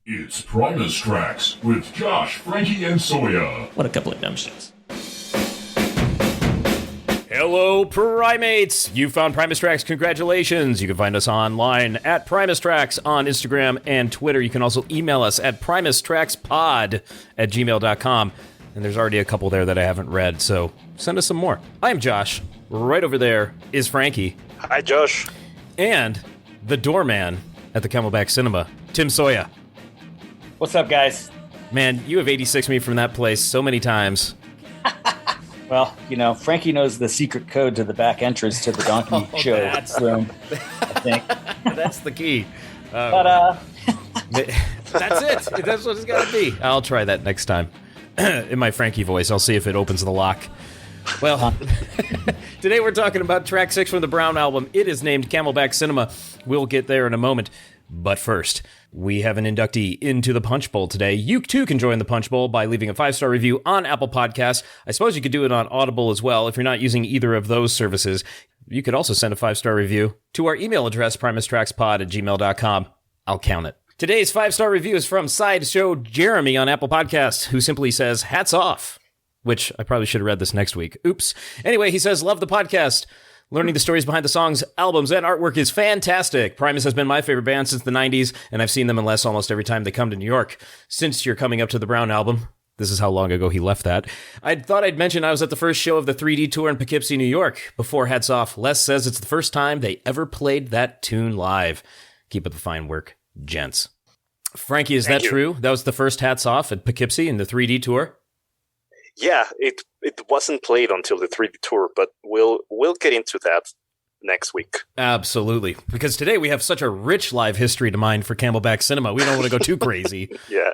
It's Primus Tracks with Josh, Frankie, and Soya. What a couple of dumb shits. Hello, Primates! You found Primus Tracks. Congratulations! You can find us online at Primus Tracks on Instagram and Twitter. You can also email us at primustrackspod@gmail.com. And there's already a couple there that I haven't read, so send us some more. I'm Josh. Right over there is Frankie. Hi, Josh. And the doorman at the Camelback Cinema, Tim Soya. What's up, guys? Man, you have 86 me from that place so many times. Well, you know, Frankie knows the secret code to the back entrance to the donkey show room, I think. That's the key. But, That's it. That's what it's got to be. I'll try that next time. In my Frankie voice, I'll see if it opens the lock. Well, today we're talking about track 6 from the Brown album. It is named Camelback Cinema. We'll get there in a moment. But first, we have an inductee into the Punch Bowl today. You too can join the Punch Bowl by leaving a 5-star review on Apple Podcasts. I suppose you could do it on Audible as well. If you're not using either of those services, you could also send a 5-star review to our email address, primustrackspod@gmail.com. I'll count it. Today's 5-star review is from Sideshow Jeremy on Apple Podcasts, who simply says, hats off. Which I probably should have read this next week. Oops. Anyway, he says, love the podcast. Learning the stories behind the songs, albums, and artwork is fantastic. Primus has been my favorite band since the 90s, and I've seen them in less almost every time they come to New York. Since you're coming up to the Brown album, this is how long ago he left that, I thought I'd mention I was at the first show of the 3D tour in Poughkeepsie, New York. Before hats off, Les says it's the first time they ever played that tune live. Keep up the fine work, gents. Frankie, is that true? That was the first hats off at Poughkeepsie in the 3D tour? Yeah, it wasn't played until the 3D tour, but we'll get into that next week. Absolutely, because today we have such a rich live history to mine for Camelback Cinema. We don't want to go too crazy. Yeah.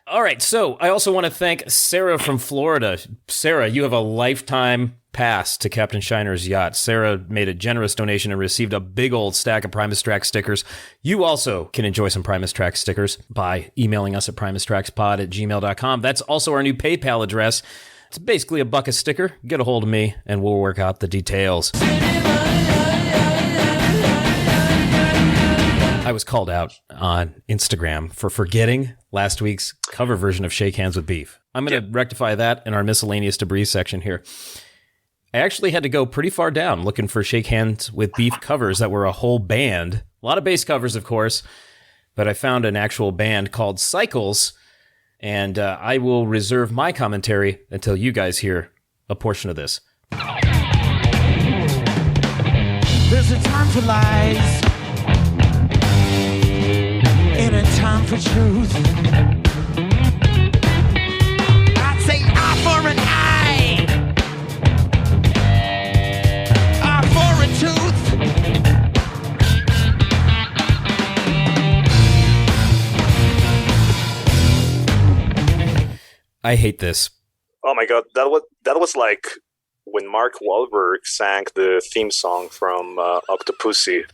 All right, so I also want to thank Sarah from Florida. Sarah, you have a lifetime pass to Captain Shiner's yacht. Sarah made a generous donation and received a big old stack of Primus Tracks stickers. You also can enjoy some Primus Tracks stickers by emailing us at primustrackspod@gmail.com. That's also our new PayPal address. It's basically $1 a sticker. Get a hold of me, and we'll work out the details. I was called out on Instagram for forgetting last week's cover version of Shake Hands with Beef. I'm going to rectify that in our miscellaneous debris section here. I actually had to go pretty far down looking for Shake Hands with Beef covers that were a whole band. A lot of bass covers, of course, but I found an actual band called Cycles, and I will reserve my commentary until you guys hear a portion of this. There's a time for lies and a time for truth. I'd say eye for an eye, eye for a tooth. I hate this. Oh my god, that was like when Mark Wahlberg sang the theme song from Octopussy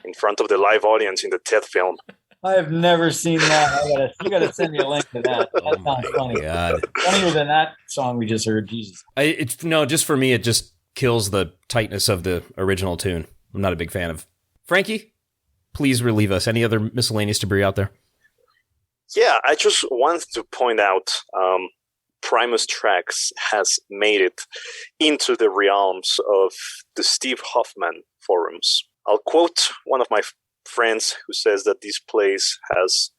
in front of the live audience in the TED film. I have never seen that. You gotta send me a link to that. That sounds funny. God. Funnier than that song we just heard. Jesus. Just for me, it just kills the tightness of the original tune. I'm not a big fan of. Frankie, please relieve us. Any other miscellaneous debris out there? Yeah, I just wanted to point out Primus Tracks has made it into the realms of the Steve Hoffman forums. I'll quote one of my friends who says that this place has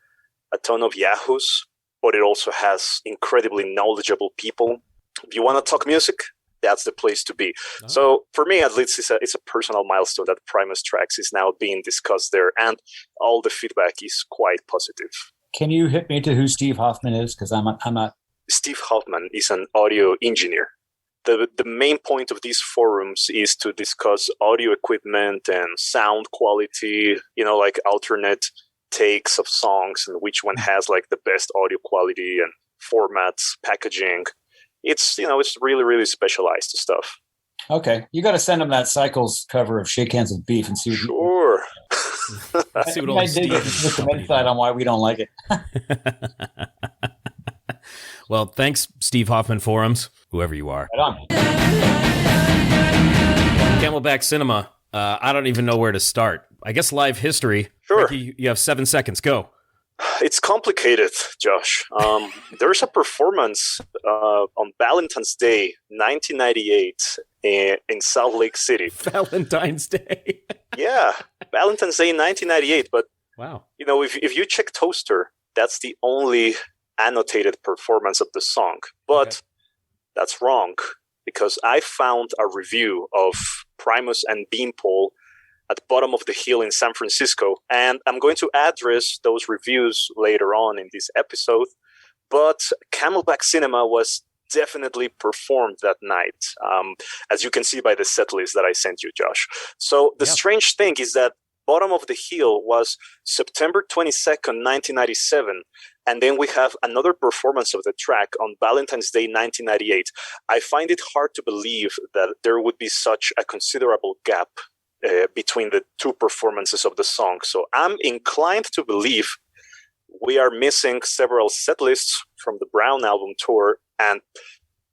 a ton of yahoos, but it also has incredibly knowledgeable people. If you want to talk music, that's the place to be. Oh. So for me, at least, it's a personal milestone that Primus Tracks is now being discussed there, and all the feedback is quite positive. Can you hit me to who Steve Hoffman is? Because I'm not. Steve Hoffman is an audio engineer. The main point of these forums is to discuss audio equipment and sound quality, like alternate takes of songs and which one has like the best audio quality and formats, packaging. It's really, really specialized stuff. Okay. You got to send him that Cycles cover of Shake Hands with Beef and see what Sure. See what only Steve with some insight on why we don't like it. Well, thanks, Steve Hoffman Forums, whoever you are. Right on. Camelback Cinema. I don't even know where to start. I guess live history. Sure. Frankie, you have 7 seconds. Go. It's complicated, Josh. There's a performance on Valentine's Day, 1998, in Salt Lake City. Valentine's Day. Yeah, Valentine's Day, 1998. But wow, if you check Toaster, that's the only annotated performance of the song. But that's wrong, because I found a review of Primus and Beanpole at the bottom of the hill in San Francisco. And I'm going to address those reviews later on in this episode. But Camelback Cinema was definitely performed that night, as you can see by the set list that I sent you, Josh. So the strange thing is that bottom of the hill was September 22nd, 1997. And then we have another performance of the track on Valentine's Day, 1998. I find it hard to believe that there would be such a considerable gap between the two performances of the song. So I'm inclined to believe we are missing several set lists from the Brown album tour, and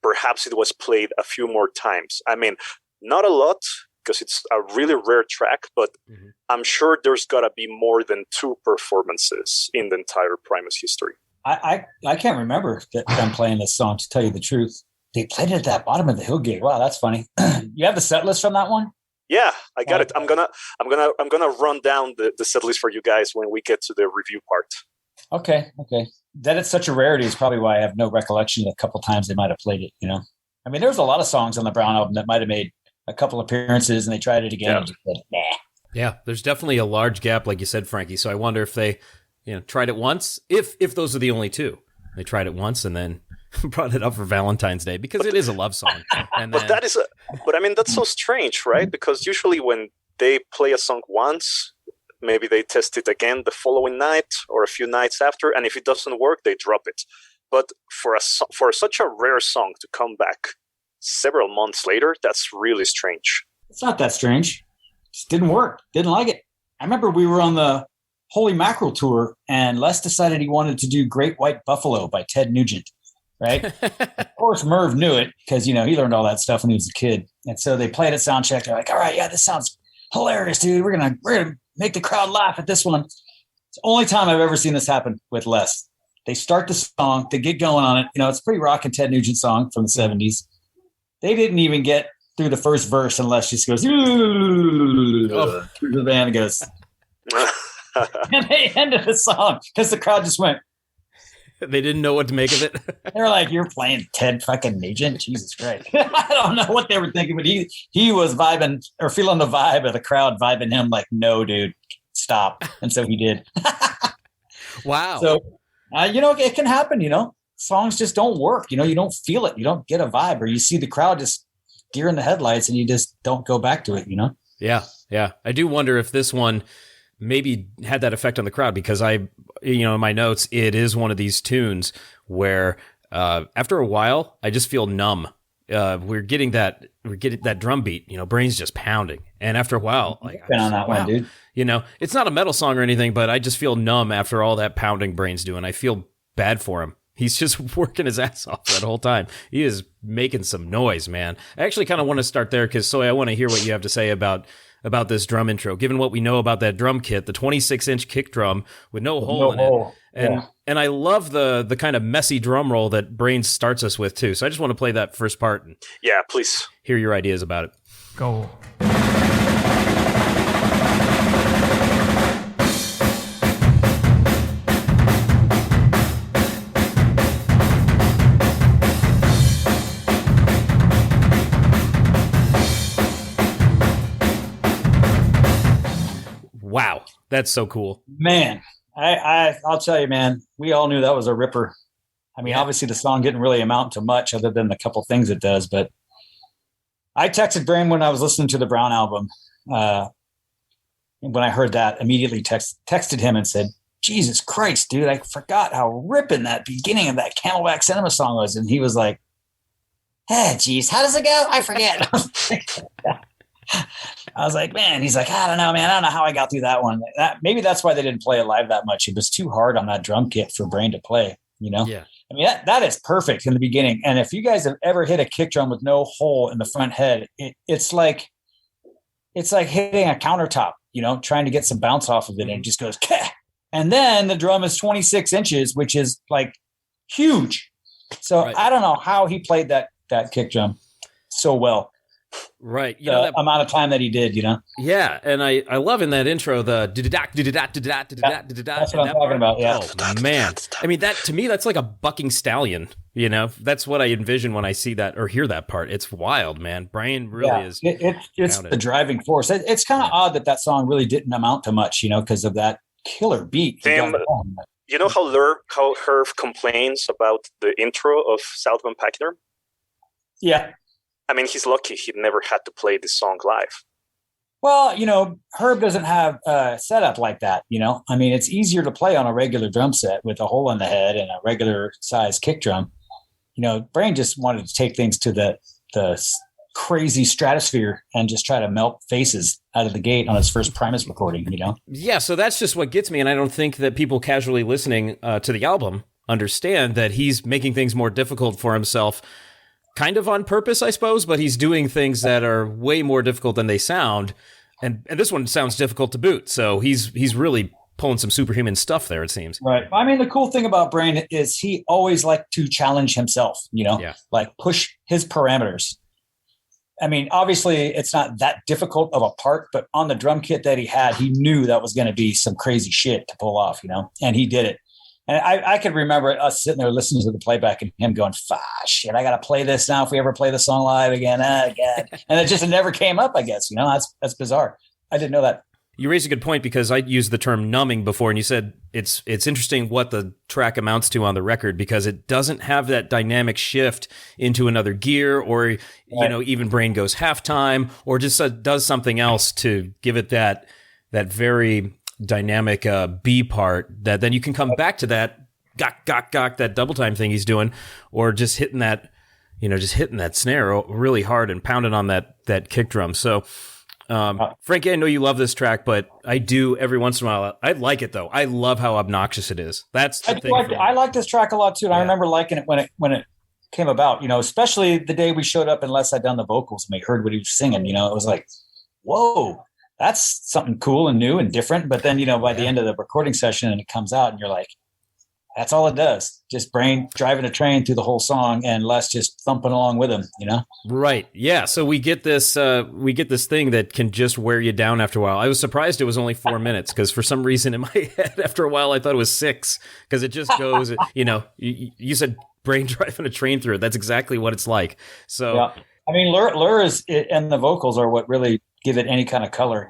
perhaps it was played a few more times. I mean, not a lot, because it's a really rare track, but I'm sure there's got to be more than two performances in the entire Primus history. I can't remember them playing this song, to tell you the truth. They played it at that bottom of the hill gig. Wow, that's funny. You have the set list from that one? Yeah, I got it. I'm gonna run down the set list for you guys when we get to the review part. Okay. That it's such a rarity is probably why I have no recollection of a couple times they might have played it. I mean, there's a lot of songs on the Brown album that might have made a couple appearances and they tried it again and just said, nah. Yeah, there's definitely a large gap, like you said, Frankie. So I wonder if they, tried it once. If those are the only two, they tried it once and then brought it up for Valentine's Day, because it is a love song. And but I mean, that's so strange, right? Because usually when they play a song once, maybe they test it again the following night or a few nights after, and if it doesn't work, they drop it. But for such a rare song to come back several months later, that's really strange. It's not that strange. It just didn't work. Didn't like it. I remember we were on the Holy Mackerel tour, and Les decided he wanted to do Great White Buffalo by Ted Nugent. Right? Of course, Merv knew it because, he learned all that stuff when he was a kid. And so they played at soundcheck. They're like, all right, yeah, this sounds hilarious, dude. We're gonna make the crowd laugh at this one. It's the only time I've ever seen this happen with Les. They start the song, they get going on it. It's a pretty rockin' Ted Nugent song from the 70s. They didn't even get through the first verse and Les just goes, the band goes. And they ended the song because the crowd just went. They didn't know what to make of it. They're like, you're playing Ted fucking Nugent? Jesus Christ. I don't know what they were thinking, but he was vibing or feeling the vibe of the crowd vibing him like, no, dude, stop. And so he did. Wow. So, it can happen, songs just don't work. You don't feel it. You don't get a vibe, or you see the crowd just deer in the headlights and you just don't go back to it, Yeah. I do wonder if this one maybe had that effect on the crowd, because in my notes, it is one of these tunes where after a while, I just feel numb. We're getting that drum beat, brain's just pounding. And after a while, been on that one, dude. It's not a metal song or anything, but I just feel numb after all that pounding brain's doing. I feel bad for him. He's just working his ass off that whole time. He is making some noise, man. I actually kind of want to start there because, Soya, I want to hear what you have to say about this drum intro, given what we know about that drum kit, the 26-inch kick drum with no hole in it. And I love the kind of messy drum roll that Brains starts us with, too. So I just want to play that first part and please hear your ideas about it. Go. Wow, that's so cool. Man, I'll tell you, man, we all knew that was a ripper. I mean, obviously the song didn't really amount to much other than the couple things it does, but I texted Brain when I was listening to the Brown album. When I heard that, immediately texted him and said, Jesus Christ, dude, I forgot how ripping that beginning of that Camelback Cinema song was. And he was like, hey, geez, how does it go? I forget. I was like, man, he's like, I don't know, man. I don't know how I got through that one. Maybe that's why they didn't play it live that much. It was too hard on that drum kit for Brain to play, Yeah. I mean, that is perfect in the beginning. And if you guys have ever hit a kick drum with no hole in the front head, it's like hitting a countertop, trying to get some bounce off of it. And it just goes, Kah! And then the drum is 26 inches, which is like huge. So Right. I don't know how he played that kick drum so well. Right. You The know, that, amount of time that he did, yeah. And I love in that intro the That's what I'm talking about, yeah. Oh, man. I mean, that to me, that's like a bucking stallion. You know, that's what I envision when I see that or hear that part. It's wild, man. Brian really is. It's the driving force. It's kind of odd that song really didn't amount to much, because of that killer beat. he Damn. got going. You know how Herb complains about the intro of Southbound Pachyderm? Yeah. I mean, he's lucky he never had to play this song live. Well, Herb doesn't have a setup like that, I mean, it's easier to play on a regular drum set with a hole in the head and a regular size kick drum. Brain just wanted to take things to the crazy stratosphere and just try to melt faces out of the gate on his first Primus recording, Yeah, so that's just what gets me, and I don't think that people casually listening to the album understand that he's making things more difficult for himself, kind of on purpose, I suppose, but he's doing things that are way more difficult than they sound, and this one sounds difficult to boot, so he's really pulling some superhuman stuff there, it seems. Right. I mean, the cool thing about Brain is he always liked to challenge himself, like push his parameters. I mean, obviously it's not that difficult of a part, but on the drum kit that he had, he knew that was going to be some crazy shit to pull off, and he did it. And I could remember us sitting there listening to the playback and him going, shit, I got to play this now if we ever play the song live again. God. And it never came up, I guess. That's bizarre. I didn't know that. You raised a good point because I used the term numbing before, and you said it's interesting what the track amounts to on the record because it doesn't have that dynamic shift into another gear or, even Brain goes halftime or just does something else to give it that very dynamic B part that then you can come back to that gok, that double time thing he's doing or just hitting that, hitting that snare really hard and pounding on that kick drum. So, Frankie, I know you love this track, but I do every once in a while. I like it though. I love how obnoxious it is. That's the thing. I like this track a lot too. And I remember liking it when it came about, especially the day we showed up and Les had done the vocals and we heard what he was singing, it was like, whoa, that's something cool and new and different. But then, by the end of the recording session and it comes out and you're like, that's all it does. Just Brain driving a train through the whole song and Les just thumping along with him, Right. Yeah. So we get this thing that can just wear you down after a while. I was surprised it was only 4 minutes because for some reason in my head after a while I thought it was 6 because it just goes, you said Brain driving a train through it. That's exactly what it's like. So, yeah. I mean, Lure is, and the vocals are what really give it any kind of color,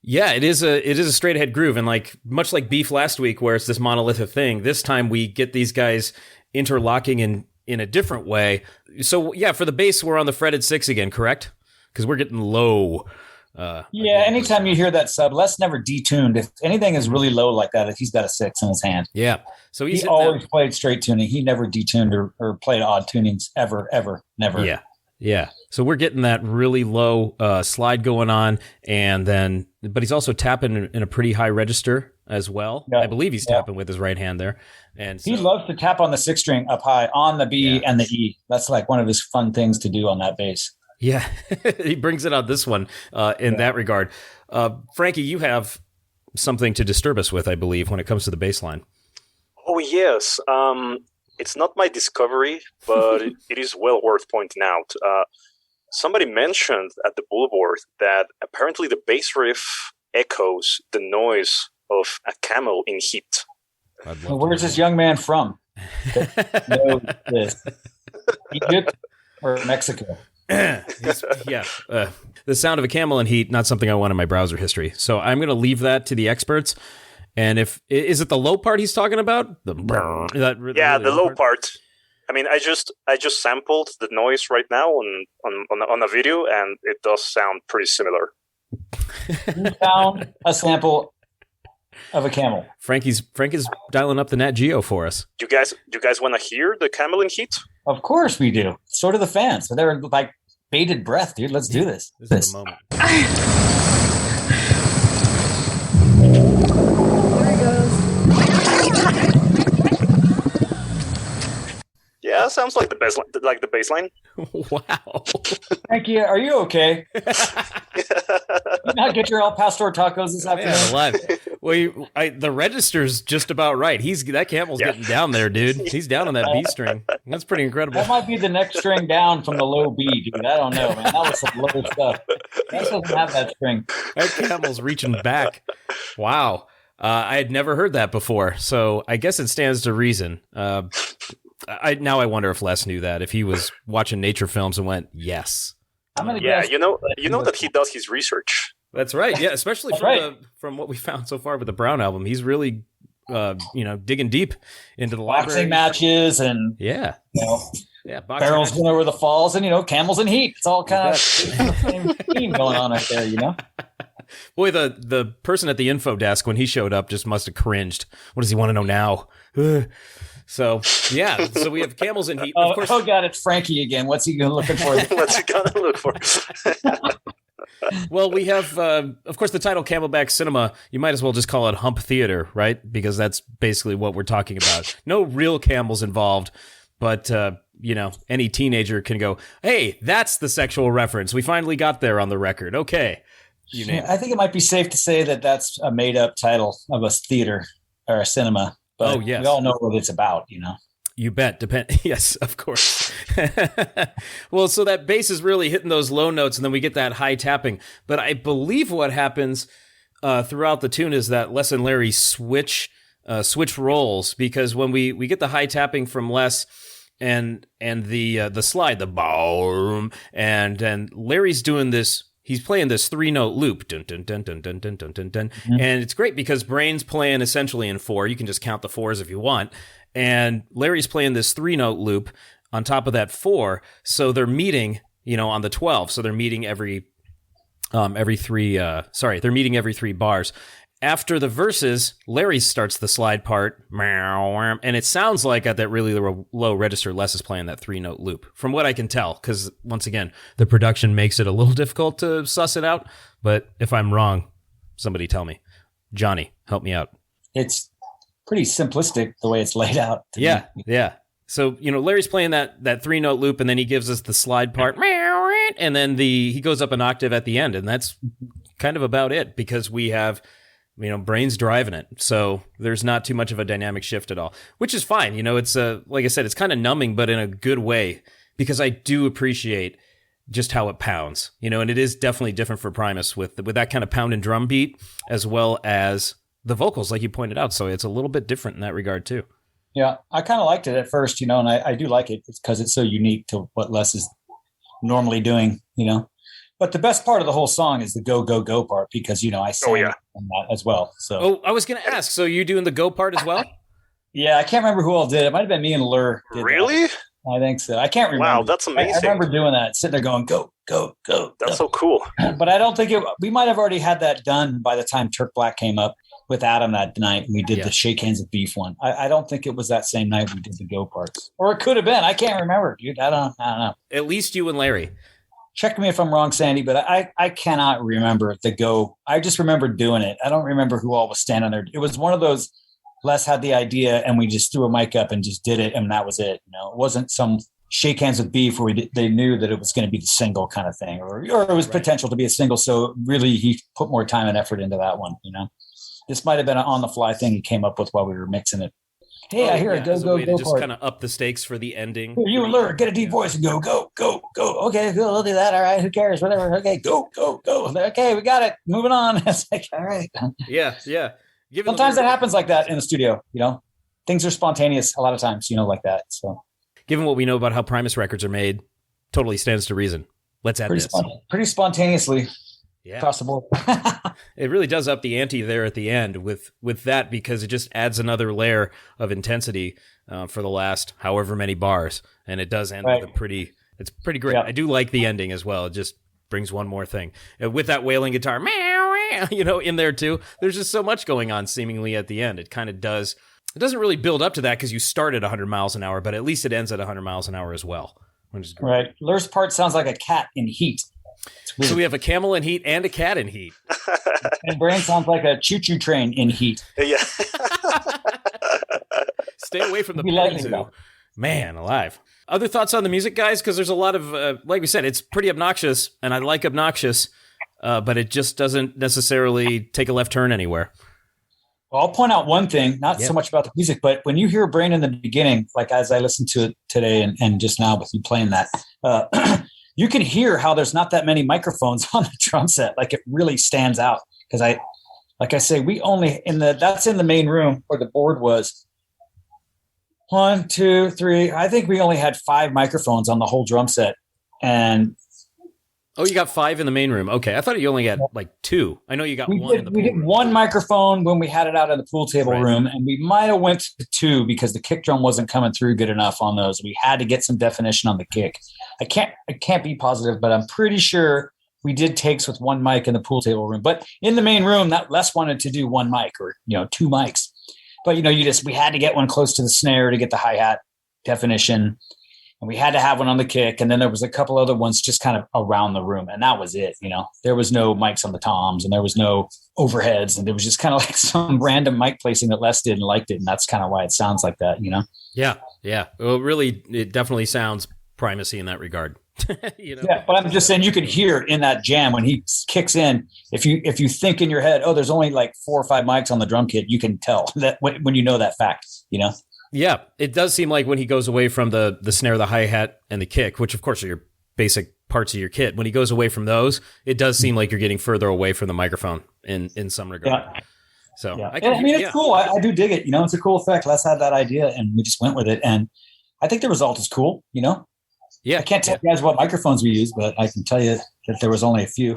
Yeah, it is a straight ahead groove, and much like Beef last week, where it's this monolithic thing. This time we get these guys interlocking in a different way. So yeah, for the bass, we're on the fretted 6 again, correct? Because we're getting low. Yeah, anytime you hear that sub, Les never detuned. If anything is really low like that, he's got a 6 in his hand. Yeah, so he always played straight tuning. He never detuned or played odd tunings ever, never. Yeah. Yeah. So we're getting that really low slide going on, but he's also tapping in a pretty high register as well. Yeah. I believe he's tapping with his right hand there. And so, he loves to tap on the 6 string up high on the B and the E. That's like one of his fun things to do on that bass. Yeah. He brings it out this one in that regard. Frankie, you have something to disturb us with, I believe, when it comes to the bass line. Oh, yes. It's not my discovery, but it is well worth pointing out. Somebody mentioned at the Boulevard that apparently the bass riff echoes the noise of a camel in heat. Well, where's this young man from? Egypt or Mexico? The sound of a camel in heat, not something I want in my browser history. So I'm going to leave that to the experts. And is it the low part he's talking about? The low part. I mean, I just sampled the noise right now on a video, and it does sound pretty similar. You found a sample of a camel. Frankie's dialing up the Nat Geo for us. Do you guys want to hear the camel in heat? Of course we do. So do the fans. They're like bated breath, dude. Let's do this. This is the moment. Yeah, That sounds like the best, like the baseline. Wow. Frankie, are you okay? Did you not get your El Pastor tacos this afternoon? Man, alive. Well, the register's just about right. That camel's getting down there, dude. He's down on that B string. That's pretty incredible. That might be the next string down from the low B, dude. I don't know, man. That was some low stuff. That doesn't have that string. That camel's reaching back. Wow. I had never heard that before, so I guess it stands to reason. Now I wonder if Les knew that, if he was watching nature films and went, yes. I'm gonna Yeah, guess. you know that he does his research. That's right. Yeah, especially from what we found so far with the Brown album. He's really, digging deep into the Boxing library. matches and Yeah. Yeah, barrels going over the falls and, camels in heat. It's all kind of the same theme going on right there, Boy, the person at the info desk when he showed up just must have cringed. What does he want to know now? So we have camels in heat. Oh, Of course, oh God, it's Frankie again. What's he looking for? What's he gonna look for? well, we have, of course, the title Camelback Cinema. You might as well just call it Hump Theater, right? Because that's basically what we're talking about. No real camels involved, but, any teenager can go, hey, that's the sexual reference. We finally got there on the record. Okay. You name it. I think it might be safe to say that that's a made-up title of a theater or a cinema. But Oh, yes. we all know what it's about, You bet. Yes, of course. Well, so that bass is really hitting those low notes, and then we get that high tapping. But I believe what happens throughout the tune is that Les and Larry switch roles, because when we get the high tapping from Les and the slide, the boom, and Larry's doing this. He's playing this 3-note loop, dun dun dun dun dun dun dun dun dun, and it's great because Brain's playing essentially in 4. You can just count the 4s if you want, and Larry's playing this 3-note loop on top of that 4. So they're meeting, on the 12. So they're meeting every 3. They're meeting every 3 bars. After the verses, Larry starts the slide part, and it sounds like at that really low register, Les is playing that 3-note loop, from what I can tell, because, once again, the production makes it a little difficult to suss it out, but if I'm wrong, somebody tell me. Johnny, help me out. It's pretty simplistic the way it's laid out. Yeah. So, Larry's playing that 3-note loop, and then he gives us the slide part, and then he goes up an octave at the end, and that's kind of about it, because we have... Brain's driving it. So there's not too much of a dynamic shift at all, which is fine. It's like I said, it's kind of numbing, but in a good way, because I do appreciate just how it pounds, and it is definitely different for Primus with that kind of pound and drum beat, as well as the vocals, like you pointed out. So it's a little bit different in that regard too. Yeah. I kind of liked it at first, and I do like it. It's because it's so unique to what Les is normally doing, But the best part of the whole song is the go, go, go part, because, I sang on that as well. So, I was going to ask, so you doing the go part as well? Yeah, I can't remember who all did it. It might have been me and Lur. Really? That. I think so. I can't remember. Wow, that's amazing. I remember doing that, sitting there going, go, go, go. That's go. so cool. But I don't think we might have already had that done by the time Turk Black came up with Adam that night, and we did the Shake Hands of Beef one. I don't think it was that same night we did the go parts. Or it could have been. I can't remember, dude. I don't know. At least you and Larry. Check me if I'm wrong, Sandy, but I cannot remember the go. I just remember doing it. I don't remember who all was standing there. It was one of those, Les had the idea and we just threw a mic up and just did it, and that was it. It wasn't some Shake Hands with Beef where they knew that it was going to be the single kind of thing, or it was potential to be a single. So really he put more time and effort into that one. This might have been an on the fly thing he came up with while we were mixing it. Hey, I hear it. Go, as a go, way go. To just kind of up the stakes for the ending. Here, you and Lur, get a deep voice and go, go, go, go. Okay, cool. We'll do that. All right. Who cares? Whatever. Okay, go, go, go. Okay, we got it. Moving on. It's like, all right. Yeah. Sometimes that happens like that in the studio. Things are spontaneous a lot of times. Like that. So, given what we know about how Primus records are made, totally stands to reason. Let's add this. Pretty spontaneously. Yeah. Possible. It really does up the ante there at the end with that, because it just adds another layer of intensity for the last however many bars, and it does end with it's pretty great. Yeah. I do like the ending as well. It just brings one more thing with that wailing guitar, in there too. There's just so much going on seemingly at the end. It kind of does. It doesn't really build up to that because you start at 100 miles an hour, but at least it ends at 100 miles an hour as well. Which is great. Right. Lur's part sounds like a cat in heat. So we have a camel in heat and a cat in heat. And Brain sounds like a choo-choo train in heat. Yeah. Stay away from the petting zoo. Man alive. Other thoughts on the music, guys? Because there's a lot of, like we said, it's pretty obnoxious, and I like obnoxious, but it just doesn't necessarily take a left turn anywhere. Well, I'll point out one thing, not so much about the music, but when you hear Brain in the beginning, like as I listened to it today and just now with you playing that, you can hear how there's not that many microphones on the drum set. Like it really stands out. Because like I say, we only that's in the main room where the board was. 1, 2, 3. I think we only had 5 microphones on the whole drum set. And you got 5 in the main room. Okay. I thought you only had like 2. I know you got 1 in the pool We did room. 1 microphone when we had it out in the pool table room, and we might have went to 2 because the kick drum wasn't coming through good enough on those. We had to get some definition on the kick. I can't be positive, but I'm pretty sure we did takes with 1 mic in the pool table room. But in the main room, that Les wanted to do 1 mic or 2 mics. But we had to get one close to the snare to get the hi-hat definition. And we had to have one on the kick. And then there was a couple other ones just kind of around the room. And that was it. There was no mics on the toms and there was no overheads. And there was just kind of like some random mic placing that Les did and liked it. And that's kind of why it sounds like that, Yeah. Yeah. Well, really, it definitely sounds Primacy in that regard. Yeah, but I'm just saying you could hear in that jam when he kicks in. If you think in your head, oh, there's only like 4 or 5 mics on the drum kit, you can tell that when you know that fact. Yeah, it does seem like when he goes away from the snare, the hi-hat, and the kick, which of course are your basic parts of your kit. When he goes away from those, it does seem like you're getting further away from the microphone in some regard. Yeah. So yeah. It's cool. I do dig it. It's a cool effect. Les had that idea, and we just went with it. And I think the result is cool. Yeah, I can't tell you guys what microphones we use, but I can tell you that there was only a few.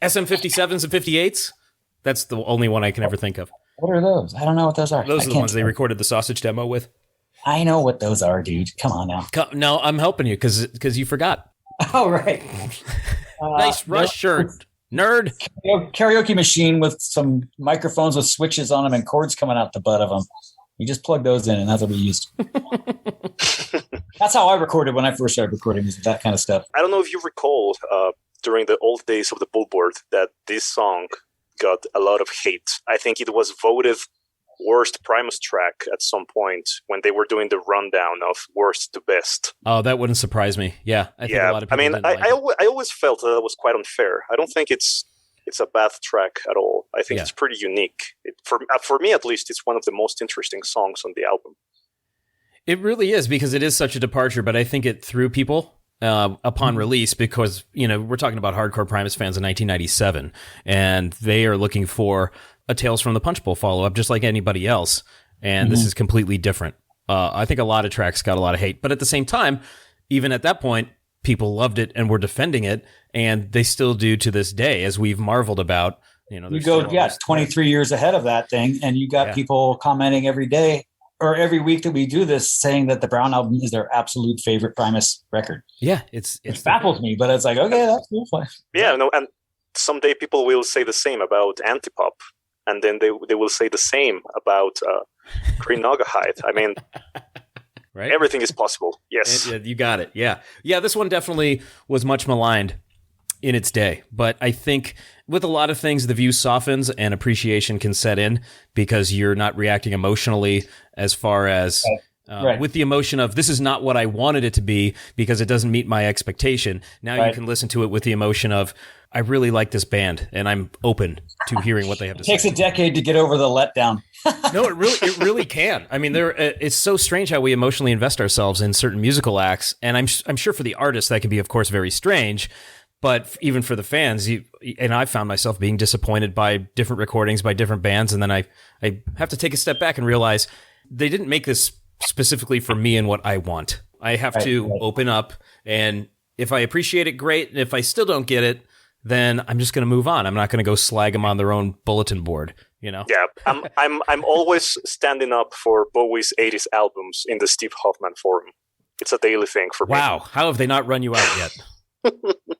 SM57s and 58s? That's the only one I can ever think of. What are those? I don't know what those are. Those are the ones they recorded the sausage demo with. I know what those are, dude. Come on now. No, I'm helping you because you forgot. Oh, right. Nice Rush shirt, nerd. Karaoke machine with some microphones with switches on them and cords coming out the butt of them. You just plug those in, and that's what we used. That's how I recorded when I first started recording, was that kind of stuff. I don't know if you recall during the old days of the Bullboard that this song got a lot of hate. I think it was voted worst Primus track at some point when they were doing the rundown of worst to best. Oh, that wouldn't surprise me. Yeah, I think a lot of people I always felt that was quite unfair. I don't think it's a bad track at all. I think it's pretty unique. For me, at least, it's one of the most interesting songs on the album. It really is, because it is such a departure, but I think it threw people upon release because, we're talking about hardcore Primus fans in 1997, and they are looking for a Tales from the Punch Bowl follow-up just like anybody else, and this is completely different. I think a lot of tracks got a lot of hate, but at the same time, even at that point, people loved it and were defending it, and they still do to this day, as we've marveled about. You go, 23 years ahead of that thing, and you got people commenting every day or every week that we do this saying that the Brown album is their absolute favorite Primus record. Yeah, it baffles me, but it's like, okay, that's cool. Yeah, no, and someday people will say the same about Antipop, and then they will say the same about Green Naugahyde. I mean, right? Everything is possible. Yes. You got it. Yeah. Yeah, this one definitely was much maligned in its day. But I think with a lot of things, the view softens and appreciation can set in because you're not reacting emotionally as far as with the emotion of this is not what I wanted it to be because it doesn't meet my expectation. Now you can listen to it with the emotion of I really like this band and I'm open to hearing what they have to say. It takes a decade to get over the letdown. No, it really can. I mean, it's so strange how we emotionally invest ourselves in certain musical acts, and I'm sure for the artist that can be, of course, very strange. But even for the fans, and I found myself being disappointed by different recordings by different bands, and then I have to take a step back and realize they didn't make this specifically for me and what I want. I have to open up, and if I appreciate it, great. And if I still don't get it, then I'm just going to move on. I'm not going to go slag them on their own bulletin board. Yeah, I'm always standing up for Bowie's 80s albums in the Steve Hoffman forum. It's a daily thing for me. Wow, how have they not run you out yet?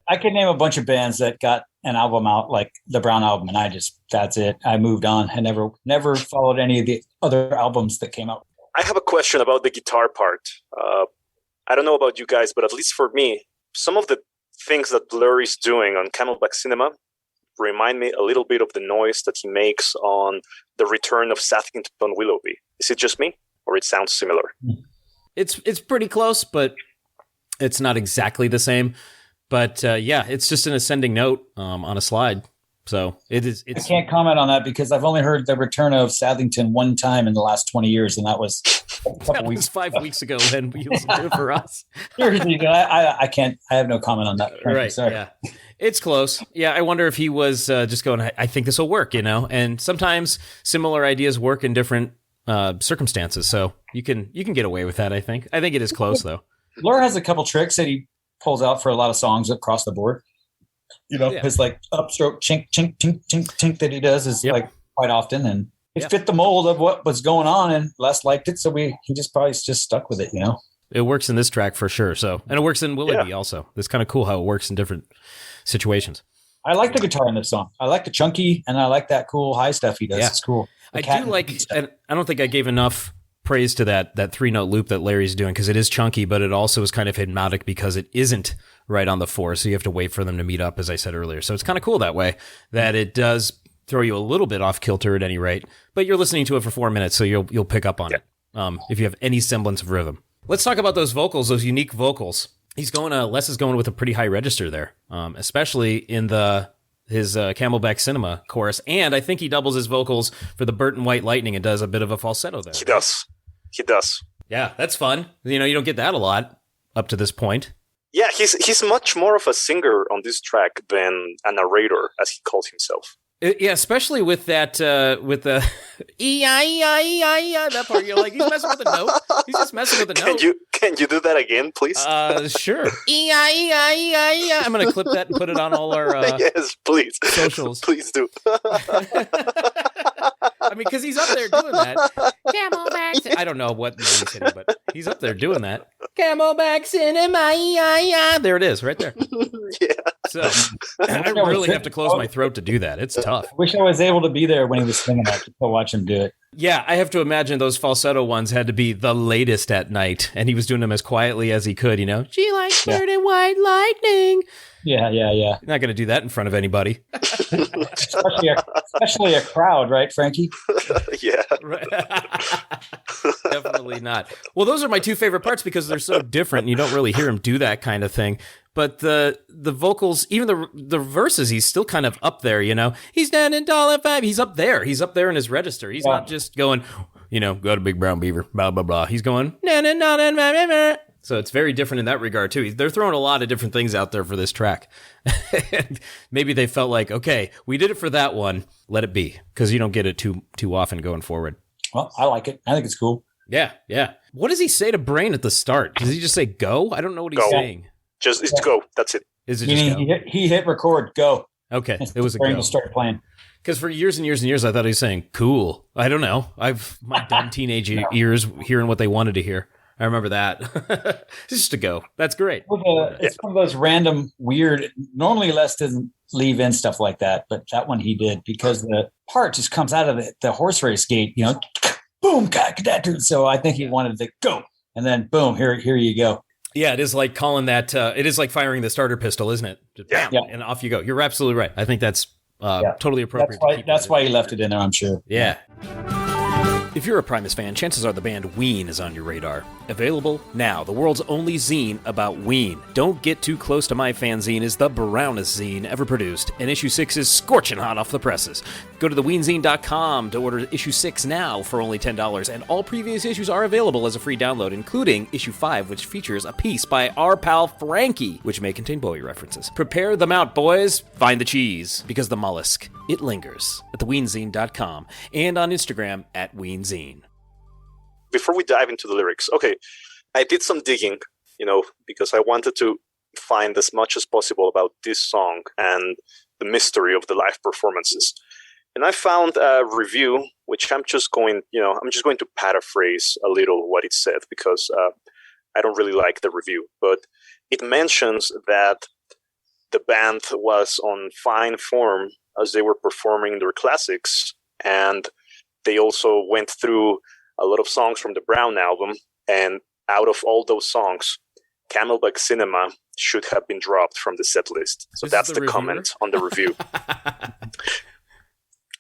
I can name a bunch of bands that got an album out like the Brown album, and that's it. I moved on. I never followed any of the other albums that came out. I have a question about the guitar part. I don't know about you guys, but at least for me, some of the things that Blur is doing on Camelback Cinema remind me a little bit of the noise that he makes on The Return of Sathington Willoughby. Is it just me? or it sounds similar. It's pretty close, but it's not exactly the same. But yeah, it's just an ascending note on a slide. So it's. I can't comment on that because I've only heard the return of Southington one time in the last 20 years, and that was a couple That was weeks. 5 weeks ago when you listened to it for us. Seriously, I can't. I have no comment on that. Frankly, Right. sorry. Yeah. It's close. Yeah. I wonder if he was just going, I think this will work, And sometimes similar ideas work in different circumstances. So you can get away with that, I think. I think it is close, though. Lure has a couple tricks that he pulls out for a lot of songs across the board. His like upstroke chink, chink, chink, chink, chink that he does is like quite often. And it fit the mold of what was going on, and Les liked it. So he just probably just stuck with it, It works in this track for sure. So, and it works in Willoughby also. It's kind of cool how it works in different situations. I like the guitar in this song. I like the chunky, and I like that cool high stuff he does. Yeah. It's cool. I do like, and I don't think I gave enough praise to that 3-note loop that Larry's doing, because it is chunky, but it also is kind of hypnotic because it isn't right on the 4. So you have to wait for them to meet up, as I said earlier. So it's kind of cool that way, that it does throw you a little bit off kilter at any rate, but you're listening to it for 4 minutes, so you'll pick up on it if you have any semblance of rhythm. Let's talk about those vocals, those unique vocals. Les is going with a pretty high register there, especially in his Camelback Cinema chorus, and I think he doubles his vocals for the Burton White Lightning and does a bit of a falsetto there. He does. Yeah, that's fun. You don't get that a lot up to this point. Yeah, he's much more of a singer on this track than a narrator, as he calls himself. Yeah, especially with that, with the E-I-E-I-E-I, that part. You're like, he's messing with the note. He's just messing with the note. Can you do that again, please? Sure. E-I-E-I-E-I. I'm going to clip that and put it on all our yes, please. Socials. Please do. I mean, because he's up there doing that. Camelback. I don't know what he's hitting, but he's up there doing that. Camelback Cinema. There it is, right there. Yeah. So I really have to close my throat to do that. It's tough. I wish I was able to be there when he was singing that to watch him do it. Yeah, I have to imagine those falsetto ones had to be the latest at night, and he was doing them as quietly as he could, She likes Burton White Lightning. Yeah. You're not going to do that in front of anybody. especially a crowd, right, Frankie? Yeah. Definitely not. Well, those are my two favorite parts because they're so different, and you don't really hear him do that kind of thing. But the vocals, even the verses, he's still kind of up there, He's down in $5. He's up there. He's up there in his register. He's not just going, got a big brown beaver, blah, blah, blah. He's going, na. So it's very different in that regard, too. They're throwing a lot of different things out there for this track. Maybe they felt like, okay, we did it for that one. Let it be, because you don't get it too often going forward. Well, I like it. I think it's cool. Yeah. What does he say to Brain at the start? Does he just say go? I don't know what he's saying. It's go. That's it. Is it just go? He hit record, go. Okay, it was a Brain go. will start playing. Because for years and years and years, I thought he was saying cool. I don't know. My dumb teenage ears hearing what they wanted to hear. I remember that. It's just a go. That's great. It's one of those random, weird. Normally, Les doesn't leave in stuff like that, but that one he did because the part just comes out of the horse race gate. Boom, so I think he wanted to go, and then boom, here you go. Yeah, it is like calling that. It is like firing the starter pistol, isn't it? Just bam, and off you go. You're absolutely right. I think that's totally appropriate. That's why he left it in there, I'm sure. Yeah. If you're a Primus fan, chances are the band Ween is on your radar. Available now, the world's only zine about Ween. Don't Get Too Close to My Fanzine is the brownest zine ever produced, and issue 6 is scorching hot off the presses. Go to theweenzine.com to order issue 6 now for only $10, and all previous issues are available as a free download, including issue 5, which features a piece by our pal Frankie, which may contain Bowie references. Prepare them out, boys. Find the cheese, because the mollusk, it lingers at theweenzine.com and on Instagram at Weenzine. Before we dive into the lyrics, okay, I did some digging, because I wanted to find as much as possible about this song and the mystery of the live performances. And I found a review, which I'm just going to paraphrase a little what it said, because I don't really like the review. But it mentions that the band was on fine form as they were performing their classics, and they also went through a lot of songs from the Brown album, and out of all those songs, Camelback Cinema should have been dropped from the set list. So that's the comment on the review.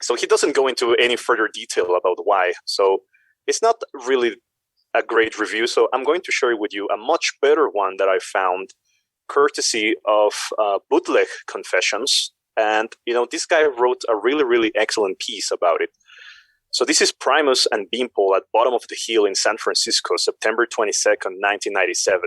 So he doesn't go into any further detail about why. So it's not really a great review. So I'm going to share with you a much better one that I found, courtesy of Bootleg Confessions. And, this guy wrote a really, really excellent piece about it. So this is Primus and Beanpole at Bottom of the Hill in San Francisco, September 22nd, 1997.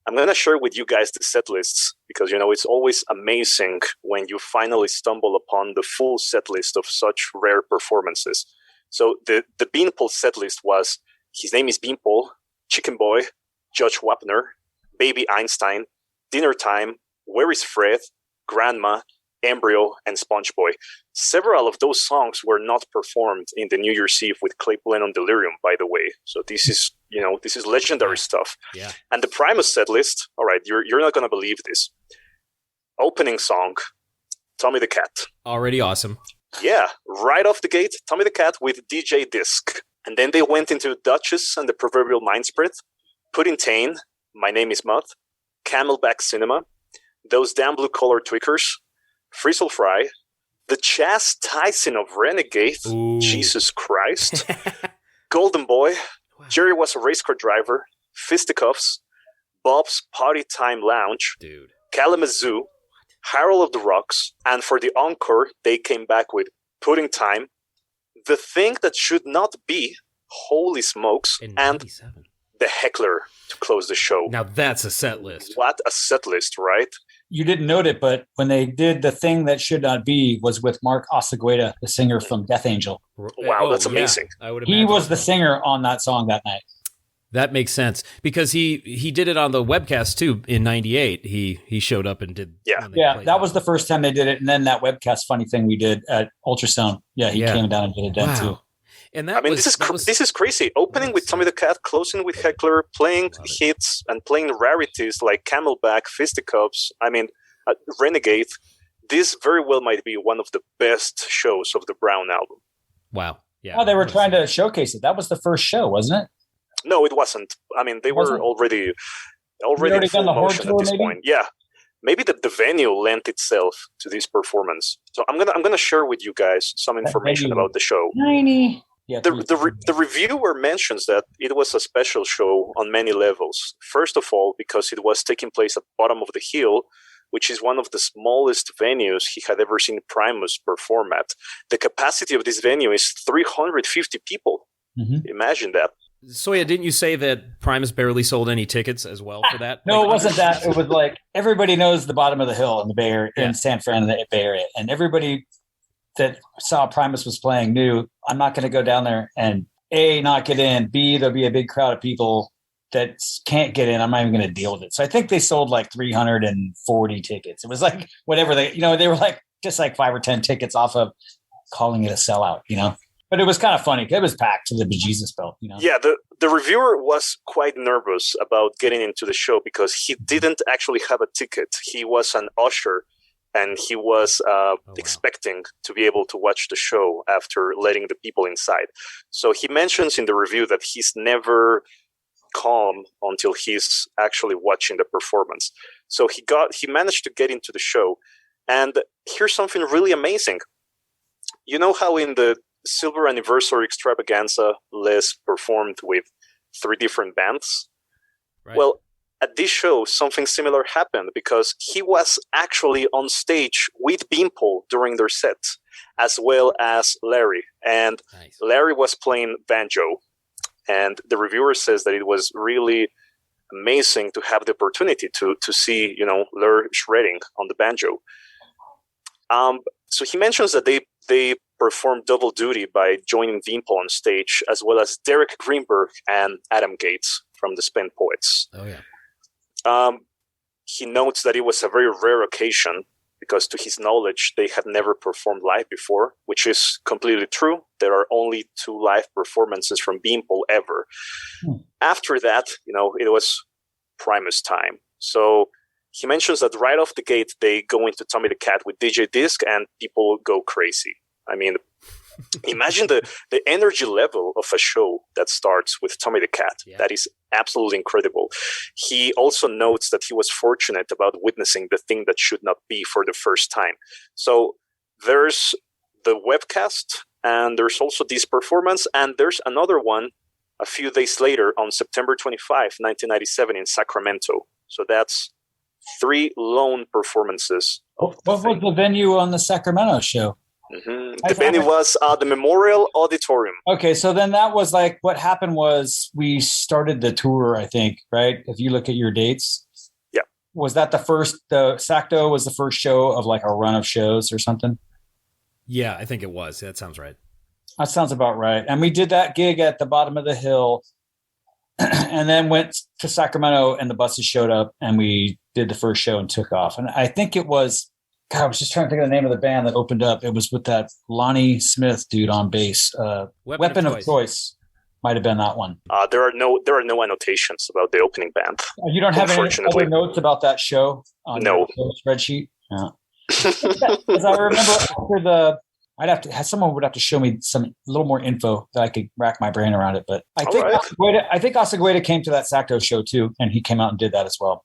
I'm going to share with you guys the set lists because, it's always amazing when you finally stumble upon the full set list of such rare performances. So the Beanpole set list was, his name is Beanpole, Chicken Boy, Judge Wapner, Baby Einstein, Dinner Time, Where is Fred, Grandma, Embryo, and Sponge Boy. Several of those songs were not performed in the New Year's Eve with Claypool on Delirium, by the way. So this is legendary stuff. Yeah. And the Primus set list, all right, you're not going to believe this. Opening song, Tommy the Cat. Already awesome. Yeah, right off the gate, Tommy the Cat with DJ Disc. And then they went into Duchess and the Proverbial Mind Spread, Pudding Tane, My Name is Mutt, Camelback Cinema, Those Damn Blue Collar Tweakers, Frizzle Fry, The Chastising of Renegade, Ooh. Jesus Christ, Golden Boy, Jerry Was a Race Car Driver, Fisticuffs, Bob's Party Time Lounge, Dude. Kalamazoo, Harold of the Rocks, and for the encore, they came back with Pudding Time, The Thing That Should Not Be, Holy Smokes, In and 97. The Heckler to close the show. Now that's a set list. What a set list, right? You didn't note it, but when they did The Thing That Should Not Be was with Mark Osegueda, the singer from Death Angel. Wow, that's amazing. I would He imagine was the so. singer on that song that night. That makes sense because he did it on the webcast too in '98. He showed up and did. Yeah. when they Yeah, played that was the first time they did it. And then that webcast funny thing we did at Ultrasound. Yeah, he Yeah. came down and did it then too. And that This is crazy. Opening with Tommy the Cat, closing with Heckler, playing Love it. hits and playing rarities like Camelback, Fisticuffs. Renegade. This very well might be one of the best shows of the Brown album. Wow. Yeah. Oh, they were trying to showcase it. That was the first show, wasn't it? No, it wasn't. They were Wasn't? already already in full done the Horde motion tour, at this maybe? point. Yeah, maybe the venue lent itself to this performance. So I'm gonna share with you guys some information venue. about the show. Tiny. Yeah, The reviewer mentions that it was a special show on many levels. First of all, because it was taking place at Bottom of the Hill, which is one of the smallest venues he had ever seen Primus perform at. The capacity of this venue is 350 people. Mhm. Imagine that. Soya, didn't you say that Primus barely sold any tickets as well for that? No, Like, it wasn't that. It was like everybody knows the Bottom of the Hill in the Bay Area, Yeah. in San Fran, in the Bay Area, and everybody that saw Primus was playing knew I'm not going to go down there and A, not get in, B, there'll be a big crowd of people that can't get in. I'm not even going to deal with it. So I think they sold like 340 tickets. It was like whatever they were like just like 5 or 10 tickets off of calling it a sellout, But it was kind of funny. It was packed to the bejesus belt, Yeah, the reviewer was quite nervous about getting into the show because he didn't actually have a ticket. He was an usher, and he was expecting to be able to watch the show after letting the people inside. So he mentions in the review that he's never calm until he's actually watching the performance. So he managed to get into the show. And here's something really amazing. You know how in the Silver Anniversary Extravaganza, Les performed with 3 different bands? Right. Well, at this show, something similar happened because he was actually on stage with Beanpole during their set, as well as Larry. And Nice. Larry was playing banjo. And the reviewer says that it was really amazing to have the opportunity to see, Larry shredding on the banjo. So he mentions that they performed double duty by joining Beanpole on stage, as well as Derek Greenberg and Adam Gates from the Spent Poets. Oh yeah. He notes that it was a very rare occasion because, to his knowledge, they had never performed live before, which is completely true. There are only 2 live performances from Beanpole ever. After that, it was Primus time. So he mentions that right off the gate, they go into Tommy the Cat with DJ Disc and people go crazy. Imagine the energy level of a show that starts with Tommy the Cat. Yeah. That is absolutely incredible. He also notes that he was fortunate about witnessing The Thing That Should Not Be for the first time. So there's the webcast, and there's also this performance, and there's another one a few days later on September 25, 1997 in Sacramento. So that's 3 lone performances. What was the venue on the Sacramento show? The venue was the Memorial Auditorium. Okay, so then that was like what happened was we started the tour, I think, right? If you look at your dates. Yeah. Was that the Sacto was the first show of like a run of shows or something? Yeah, I think it was. That sounds right. That sounds about right. And we did that gig at the bottom of the hill and then went to Sacramento and the buses showed up and we did the first show and took off. And I think it was, God, I was just trying to think of the name of the band that opened up. It was with that Lonnie Smith dude on bass. Weapon of Choice might have been that one. There are no annotations about the opening band. You don't have any other notes about that show on your spreadsheet? Yeah. Because I remember after someone would have to show me a little more info that I could rack my brain around it. But I think Asagueda came to that Sacto show too, and he came out and did that as well.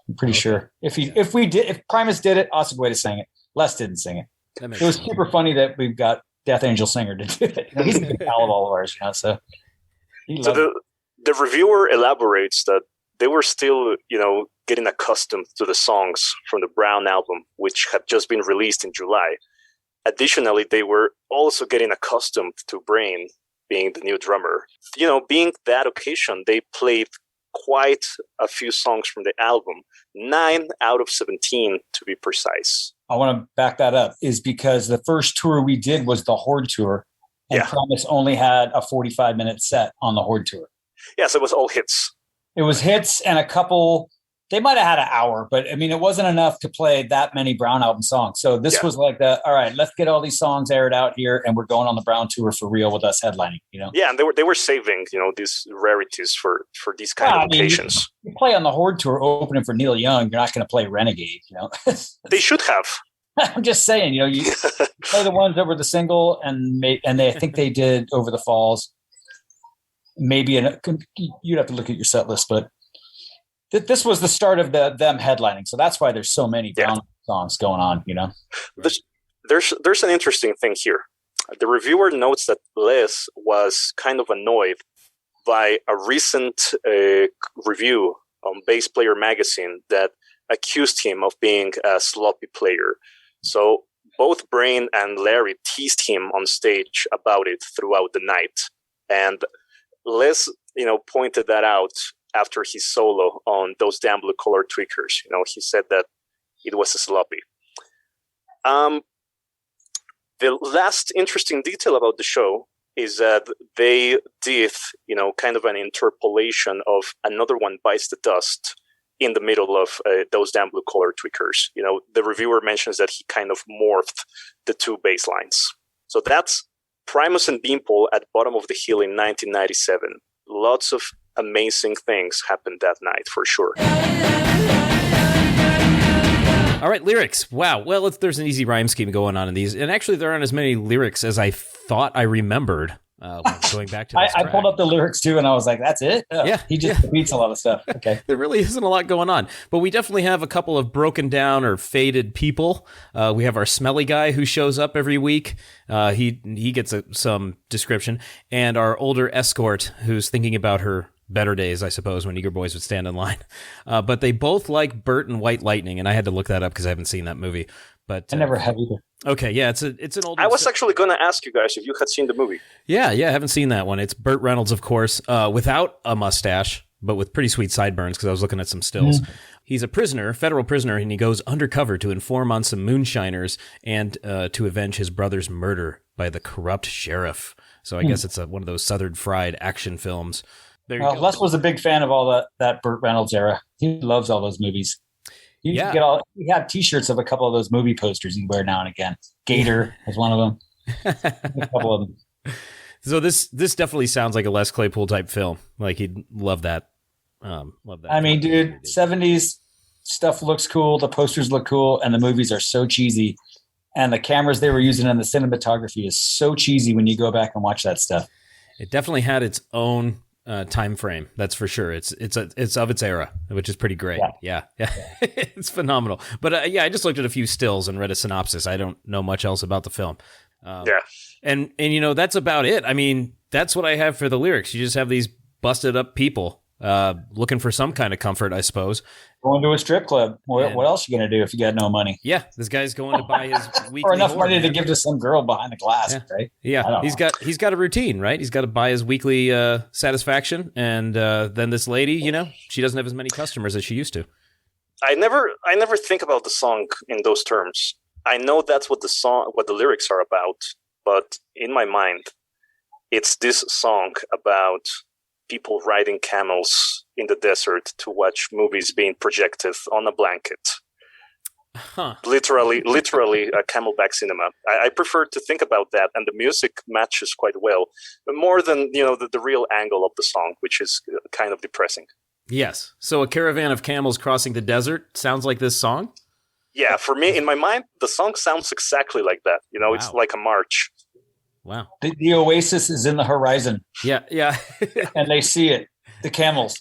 I'm pretty sure. If Primus did it, Asagueda sang it. Les didn't sing it. It was super funny that we've got Death Angel Singer to do it. He's a good pal of all of ours, So the reviewer elaborates that they were still, getting accustomed to the songs from the Brown album, which had just been released in July. Additionally, they were also getting accustomed to Brain being the new drummer. Being that occasion, they played quite a few songs from the album, 9 out of 17 to be precise. I want to back that up is because the first tour we did was the Horde tour, and Primus only had a 45-minute set on the Horde tour. Yes, it was all hits. It was hits and a couple. They might have had an hour, but I mean, it wasn't enough to play that many Brown album songs. So this was like all right, let's get all these songs aired out here, and we're going on the Brown tour for real with us headlining. Yeah, and they were saving these rarities for these kind of occasions. You play on the Horde tour opening for Neil Young, you're not going to play Renegade. They should have. I'm just saying, you play the ones that were the single, and I think they did Over the Falls. Maybe you'd have to look at your set list, but. This was the start of them headlining, so that's why there's so many Brown songs going on. There's an interesting thing here. The reviewer notes that Les was kind of annoyed by a recent review on Bass Player magazine that accused him of being a sloppy player. So both Brain and Larry teased him on stage about it throughout the night, and Les, pointed that out. After his solo on Those Damn Blue Collar Tweakers, he said that it was a sloppy. The last interesting detail about the show is that they did, kind of an interpolation of Another One Bites the Dust in the middle of Those Damn Blue Collar Tweakers. The reviewer mentions that he kind of morphed the two bass lines. So that's Primus and Beanpole at Bottom of the Hill in 1997. Lots of amazing things happened that night for sure. All right, lyrics. Wow. Well, there's an easy rhyme scheme going on in these. And actually, there aren't as many lyrics as I thought I remembered going back to this I pulled up the lyrics, too, and I was like, that's it? Oh, yeah. He just repeats a lot of stuff. Okay. There really isn't a lot going on. But we definitely have a couple of broken down or faded people. We have our smelly guy who shows up every week. He gets some description. And our older escort who's thinking about her better days, I suppose, when Eager Boys would stand in line. But they both like Bert and White Lightning, and I had to look that up because I haven't seen that movie. But I never have either. Okay, yeah, it's an old. I was actually going to ask you guys if you had seen the movie. Yeah, I haven't seen that one. It's Burt Reynolds, of course, without a mustache, but with pretty sweet sideburns because I was looking at some stills. Mm. He's a prisoner, federal prisoner, and he goes undercover to inform on some moonshiners and to avenge his brother's murder by the corrupt sheriff. So I guess it's one of those Southern Fried action films. Les was a big fan of all that Burt Reynolds era. He loves all those movies. He had T-shirts of a couple of those movie posters he'd wear now and again. Gator was one of them. A couple of them. So this definitely sounds like a Les Claypool type film. Like he'd love that. Love that. I mean, dude, 70s stuff looks cool. The posters look cool, and the movies are so cheesy. And the cameras they were using and the cinematography is so cheesy when you go back and watch that stuff. It definitely had its own time frame, that's for sure. It's of its era, which is pretty great. Yeah. It's phenomenal. But I just looked at a few stills and read a synopsis. I don't know much else about the film. And that's about it. I mean, that's what I have for the lyrics. You just have these busted up people looking for some kind of comfort, I suppose. Going to a strip club. What else are you going to do if you got no money? Yeah, this guy's going to buy his weekly or enough whore, money man. to give to some girl behind the glass, right? Yeah, he's got a routine, right? He's got to buy his weekly satisfaction, and then this lady, she doesn't have as many customers as she used to. I never think about the song in those terms. I know that's what the lyrics are about, but in my mind, it's this song about people riding camels in the desert to watch movies being projected on a blanket. Huh. Literally a Camelback Cinema. I prefer to think about that, and the music matches quite well, more than the real angle of the song, which is kind of depressing. Yes. So a caravan of camels crossing the desert sounds like this song? Yeah, for me, in my mind, the song sounds exactly like that. Wow. It's like a march. Wow. The oasis is in the horizon. Yeah. And they see it, the camels.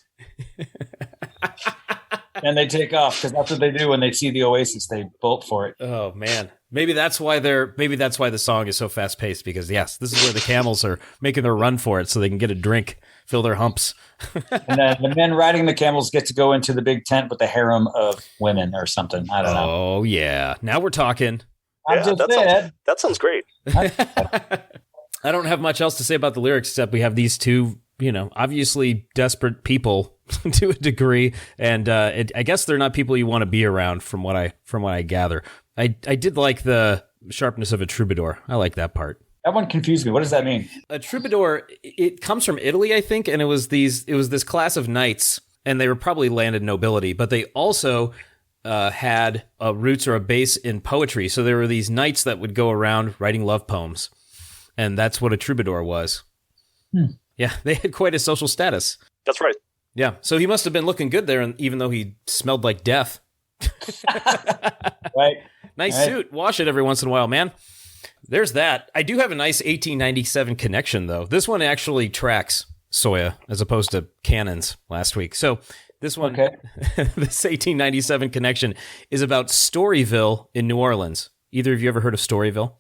And they take off because that's what they do when they see the oasis. They bolt for it. Oh man, maybe that's why the song is so fast paced, because yes, this is where the camels are making their run for it so they can get a drink, fill their humps. And then the men riding the camels get to go into the big tent with the harem of women or something. I don't know. Oh yeah, now we're talking. That sounds great. I don't have much else to say about the lyrics except we have these two, obviously desperate people to a degree, and I guess they're not people you want to be around, from what I gather. I did like the sharpness of a troubadour. I like that part. That one confused me. What does that mean? A troubadour, it comes from Italy, I think, and it was this class of knights, and they were probably landed nobility, but they also had roots or a base in poetry. So there were these knights that would go around writing love poems, and that's what a troubadour was. Yeah, they had quite a social status. That's right. Yeah, so he must have been looking good there, and even though he smelled like death. Right. Nice suit. Wash it every once in a while, man. There's that. I do have a nice 1897 connection, though. This one actually tracks Soya as opposed to Cannons last week. So this one, this 1897 connection is about Storyville in New Orleans. Either of you ever heard of Storyville?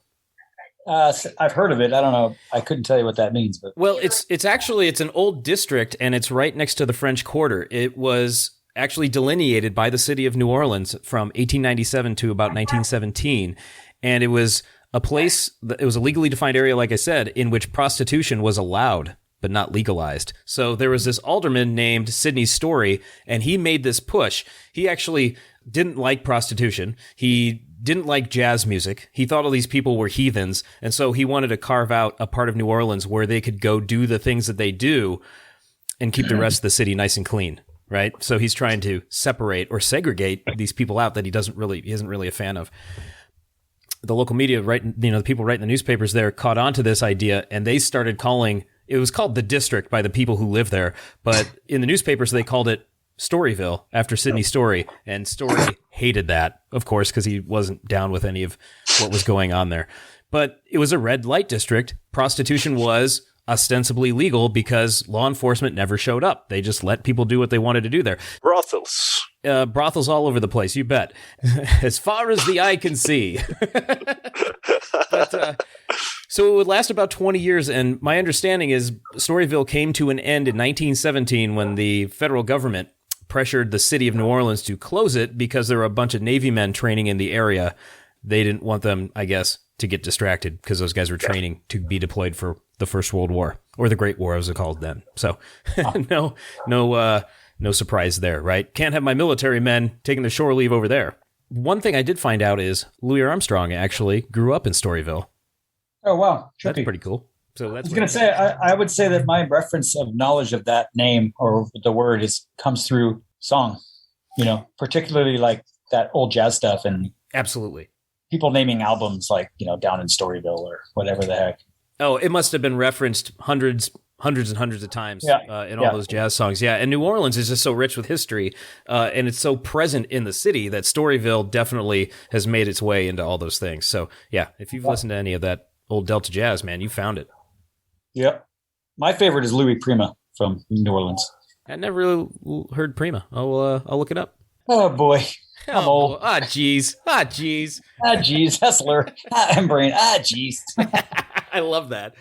I've heard of it. I don't know. I couldn't tell you what that means. But well, it's an old district, and it's right next to the French Quarter. It was actually delineated by the city of New Orleans from 1897 to about 1917, and it was a place. It was a legally defined area, like I said, in which prostitution was allowed but not legalized. So there was this alderman named Sidney Story, and he made this push. He actually didn't like prostitution. He didn't like jazz music. He thought all these people were heathens, and so he wanted to carve out a part of New Orleans where they could go do the things that they do and keep the rest of the city nice and clean, right? So he's trying to separate or segregate these people out that he isn't really a fan of. The local media, the people writing the newspapers there caught on to this idea, and they started calling, it was called the district by the people who live there, but in the newspapers they called it Storyville after Sidney Story, and Story hated that, of course, because he wasn't down with any of what was going on there. But it was a red light district. Prostitution was ostensibly legal because law enforcement never showed up. They just let people do what they wanted to do there. Brothels. Brothels all over the place, you bet. As far as the eye can see. So it would last about 20 years, and my understanding is Storyville came to an end in 1917 when the federal government pressured the city of New Orleans to close it because there were a bunch of Navy men training in the area. They didn't want them, I guess, to get distracted because those guys were training to be deployed for the First World War, or the Great War as it was called then. So no surprise there, right? Can't have my military men taking the shore leave over there. One thing I did find out is Louis Armstrong actually grew up in Storyville. Oh, wow. Trippy. That's pretty cool. So that's I was going to say, I would say that my reference of knowledge of that name or the word comes through song, particularly like that old jazz stuff and absolutely people naming albums like, Down in Storyville or whatever the heck. Oh, it must have been referenced hundreds and hundreds of times in all those jazz songs. Yeah. And New Orleans is just so rich with history and it's so present in the city that Storyville definitely has made its way into all those things. So yeah, if you've listened to any of that old Delta jazz, man, you found it. Yep. My favorite is Louis Prima from New Orleans. I never really heard Prima. I'll look it up. Oh, boy. I'm old. Jeez. Hustler. I'm brain. Jeez. I love that.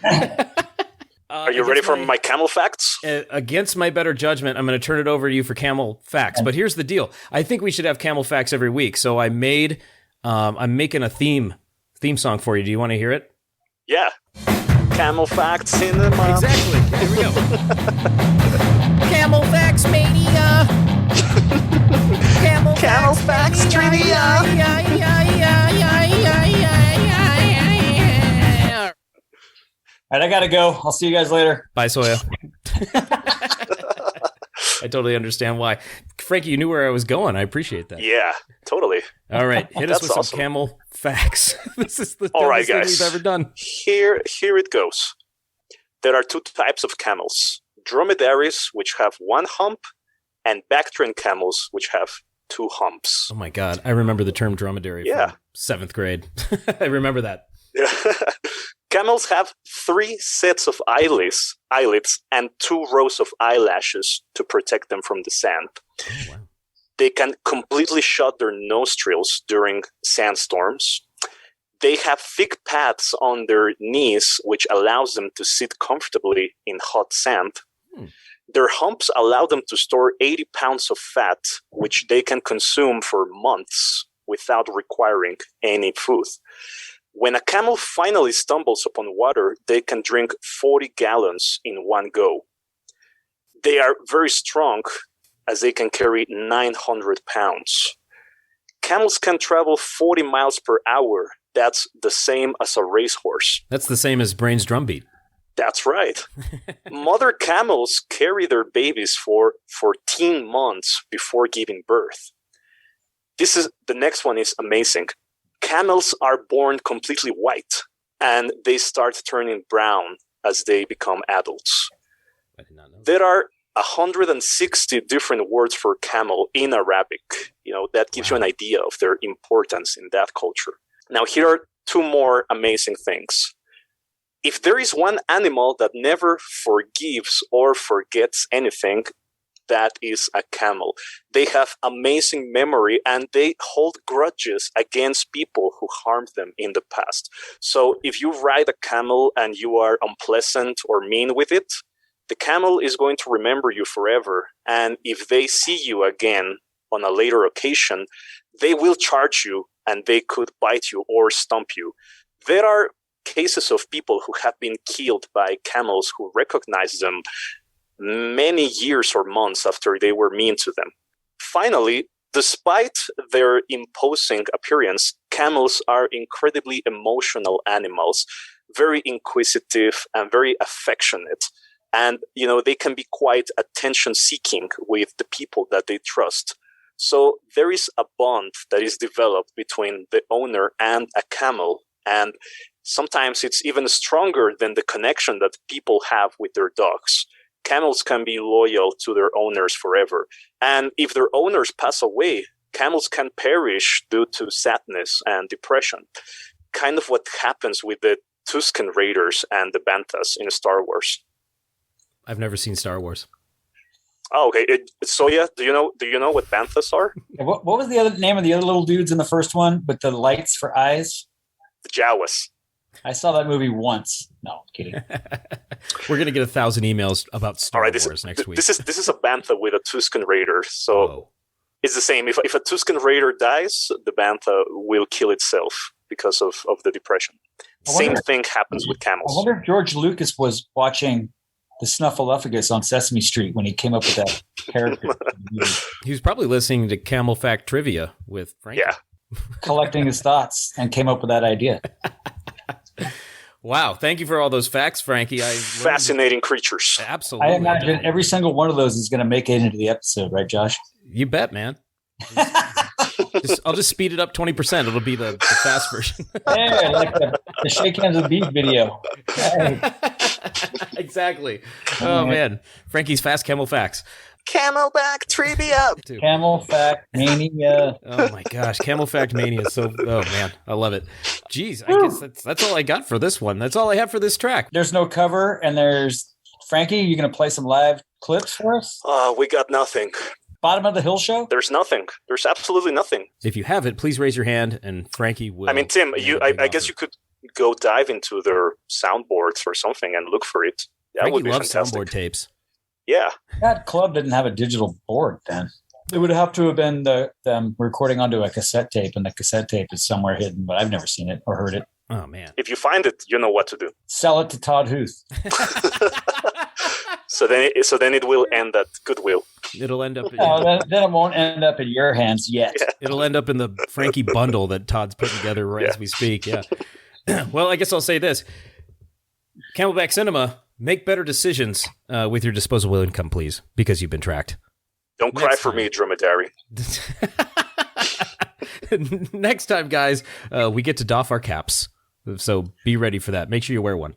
Are you ready for my camel facts? Against my better judgment, I'm going to turn it over to you for camel facts. But here's the deal. I think we should have camel facts every week. So I'm making a theme song for you. Do you want to hear it? Yeah. Camelback Cinema. Exactly. Here we go. Camel facts mania. Camel facts trivia. All right, I got to go. I'll see you guys later. Bye, Soya. I totally understand why. Frankie, you knew where I was going. I appreciate that. Yeah, totally. All right, hit us That's with awesome. some camel facts. This is the All right, dumbest thing guys. we've ever done. Here it goes. There are two types of camels. Dromedaries, which have one hump, and Bactrian camels, which have two humps. Oh my God, I remember the term dromedary Yeah. from 7th grade. I remember that. Camels have 3 sets of eyelids and 2 rows of eyelashes to protect them from the sand. Oh, wow. They can completely shut their nostrils during sandstorms. They have thick pads on their knees, which allows them to sit comfortably in hot sand. Their humps allow them to store 80 pounds of fat, which they can consume for months without requiring any food. When a camel finally stumbles upon water, they can drink 40 gallons in one go. They are very strong, as they can carry 900 pounds. Camels can travel 40 miles per hour. That's the same as a racehorse. That's the same as Brain's drumbeat. That's right. Mother camels carry their babies for 14 months before giving birth. The next one is amazing. Camels are born completely white, and they start turning brown as they become adults. I did not know. There are 160 different words for camel in Arabic. That gives you an idea of their importance in that culture. Now, here are 2 more amazing things. If there is one animal that never forgives or forgets anything, that is a camel. They have amazing memory, and they hold grudges against people who harmed them in the past. So if you ride a camel and you are unpleasant or mean with it, the camel is going to remember you forever. And if they see you again on a later occasion, they will charge you, and they could bite you or stomp you. There are cases of people who have been killed by camels who recognize them many years or months after they were mean to them. Finally, despite their imposing appearance, camels are incredibly emotional animals, very inquisitive and very affectionate. And, they can be quite attention-seeking with the people that they trust. So there is a bond that is developed between the owner and a camel, and sometimes it's even stronger than the connection that people have with their dogs. Camels can be loyal to their owners forever. And if their owners pass away, camels can perish due to sadness and depression. Kind of what happens with the Tusken Raiders and the Banthas in Star Wars. I've never seen Star Wars. Oh, okay. Soya, do you know what Banthas are? What was the other name of the other little dudes in the first one with the lights for eyes? The Jawas. I saw that movie once. No, I'm kidding. We're gonna get 1,000 emails about Star All right, Wars next week. This is a Bantha with a Tusken Raider. So Whoa. it's the same. If a Tusken Raider dies, the Bantha will kill itself because of the depression. Same thing happens with camels. I wonder if George Lucas was watching the Snuffleupagus on Sesame Street when he came up with that character. He was probably listening to Camel Fact Trivia with Frankie. Yeah. Collecting his thoughts and came up with that idea. Wow. Thank you for all those facts, Frankie. Fascinating creatures. Absolutely. I imagine every single one of those is going to make it into the episode, right, Josh? You bet, man. I'll just speed it up 20%. It'll be the fast version. Yeah, like the Shake Hands with Beef video. Hey. Exactly. Oh, man. Frankie's Fast Camel Facts. Camelback Trivia. Camel Fact Mania. Oh, my gosh. Camel Fact Mania is so... Oh, man. I love it. Jeez, I guess that's all I got for this one. That's all I have for this track. There's no cover, and there's... Frankie, you going to play some live clips for us? We got nothing. Bottom of the Hill show? There's nothing. There's absolutely nothing. If you have it, please raise your hand, and Frankie will... I mean, Tim, I guess you could go dive into their soundboards or something and look for it. That Frankie would be loves fantastic. soundboard tapes. Yeah. That club didn't have a digital board then. It would have to have been them recording onto a cassette tape, and the cassette tape is somewhere hidden, but I've never seen it or heard it. Oh, man. If you find it, you know what to do. Sell it to Todd Huth. So then it will end at Goodwill. It'll end up. Then it won't end up in your hands yet. Yeah. It'll end up in the Frankie bundle that Todd's putting together right as we speak. Yeah. Well, I guess I'll say this: Camelback Cinema, make better decisions with your disposable income, please, because you've been tracked. Don't cry for me, dromedary. Next time, guys, we get to doff our caps. So be ready for that. Make sure you wear one.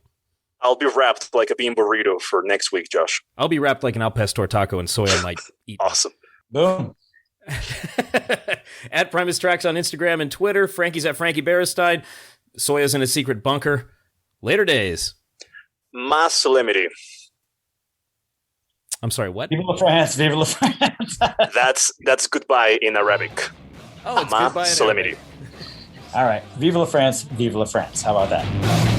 I'll be wrapped like a bean burrito for next week, Josh. I'll be wrapped like an al pastor taco, and Soya might eat. Awesome. Boom. At Primus Tracks on Instagram and Twitter. Frankie's at Frankie Berestein. Soya's in a secret bunker. Later days. Ma solemnity. I'm sorry, what? Vive la France. Vive la France. That's goodbye in Arabic. Oh, it's Ma goodbye in solemnity. Arabic. All right. Vive la France. Vive la France. How about that?